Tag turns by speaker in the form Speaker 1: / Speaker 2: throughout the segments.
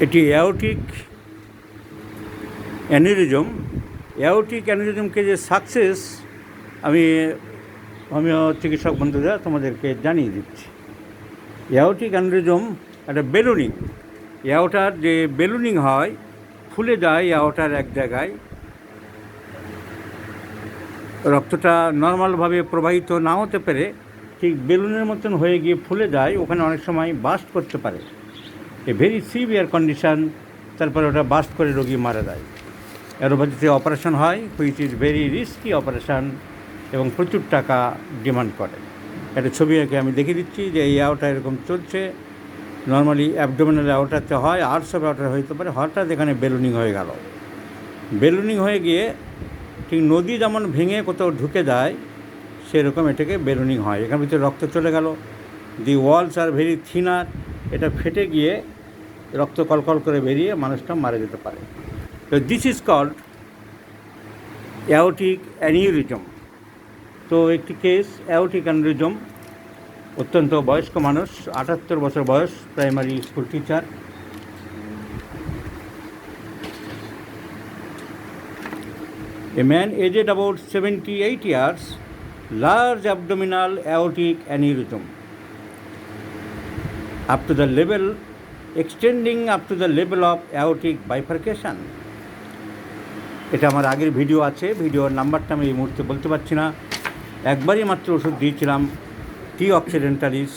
Speaker 1: এটি aortic aneurysm. Aortic অ্যানিউরিজমকে যে success আমি হোমিও চিকিৎসক বন্ধুরা তোমাদেরকে জানিয়ে দিচ্ছি। অ্যাওর্টিক অ্যানিউরিজম একটা বেলুনিং, অ্যাওর্টার যে বেলুনিং হয়, ফুলে যায় অ্যাওর্টার এক জায়গায়, রক্তটা নর্মালভাবে প্রবাহিত না হতে পেরে ঠিক বেলুনের মতন হয়ে গিয়ে ফুলে যায়, ওখানে অনেক সময় বাস্ট করতে পারে, এ ভেরি সিভিয়ার কন্ডিশান। তারপরে ওটা বাস্ট করে রোগী মারা যায়। অ্যালোপ্যাথিতে অপারেশন হয়, which is very risky operation এবং প্রচুর টাকা ডিমান্ড করে। একটা ছবি এঁকে আমি দেখিয়ে দিচ্ছি যে এই আউটা এরকম চলছে। নর্মালি অ্যাবডোমিনাল আউটারতে হয়, আর্টস অফ আউটার হইতে পারে, হঠাৎ এখানে বেলুনিং হয়ে গেল। বেলুনিং হয়ে গিয়ে ঠিক নদী যেমন ভেঙে কোথাও ঢুকে যায়, সেরকম এটাকে বেলুনিং হয়। এখান ভিতরে রক্ত চলে গেল, দি ওয়ালস আর ভেরি থিনার, এটা ফেটে গিয়ে রক্ত কলকল করে বেরিয়ে মানুষটা মারা যেতে পারে। তো this is called aortic aneurysm. তো একটি কেস অ্যাওর্টিক অ্যানিউরিজম, অত্যন্ত বয়স্ক মানুষ, 78 বছর বয়স, primary school teacher. A man aged about 78 years, large abdominal aortic aneurysm up to the level, extending up to the level of aortic bifurcation. এটা আমার আগের ভিডিও আছে, ভিডিওর নাম্বারটা আমি এই মুহূর্তে বলতে পারছি না। একবারই মাত্র ওষুধ দিয়েছিলাম, টি অক্সিডেন্টালিস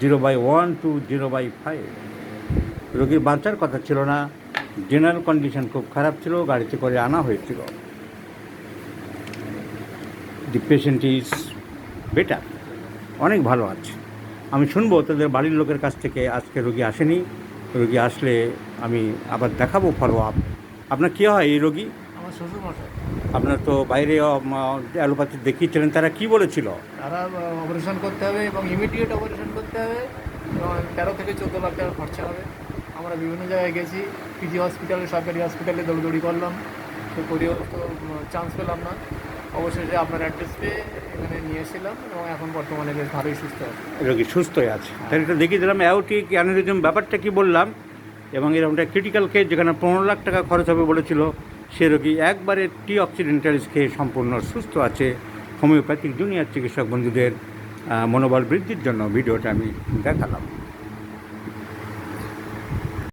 Speaker 1: 0/1 to 0/5। রোগীর বাঁচার কথা ছিল না, জেনারেল কন্ডিশন খুব খারাপ ছিল, গাড়িতে করে আনা হয়েছিল। দি পেশেন্ট ইজ বেটার, অনেক ভালো আছে। আমি শুনবো তাদের বাড়ির লোকের কাছ থেকে। আজকে রোগী আসেনি, রোগী আসলে আমি আবার দেখাবো ফলো আপ। আপনার কী হয় এই রোগী?
Speaker 2: আমার শ্বশুরমশাই।
Speaker 1: আপনার তো বাইরে অ্যালোপ্যাথি দেখিয়েছিলেন, তারা কি বলেছিল?
Speaker 2: তারা অপারেশন করতে হবে এবং ইমিডিয়েট অপারেশন করতে হবে এবং 13 থেকে 14 লাখ টাকা খরচা হবে। আমরা বিভিন্ন জায়গায় গেছি, পিজি হসপিটালে, সরকারি হসপিটালে দৌড়দৌড়ি করলাম, তো করিও তো চান্স পেলাম না। অবশেষে আপনার অ্যাড্রেস পেয়ে এখানে নিয়ে এসেছিলাম এবং এখন বর্তমানে বেশ ভালোই সুস্থ আছে।
Speaker 1: রোগী সুস্থই আছে, তাহলে এটা দেখিয়ে দিলাম অ্যাওর্টিক অ্যানিউরিজম ব্যাপারটা কি বললাম। এবং এরকমটা ক্রিটিক্যাল কেস, যেখানে 15 লাখ টাকা খরচ হবে বলেছিল, সে রোগী একবারে টি অক্সিডেন্টালিস খেয়ে সম্পূর্ণ সুস্থ আছে। হোমিওপ্যাথিক জুনিয়র চিকিৎসক বন্ধুদের মনোবল বৃদ্ধির জন্য ভিডিওটা আমি দেখালাম।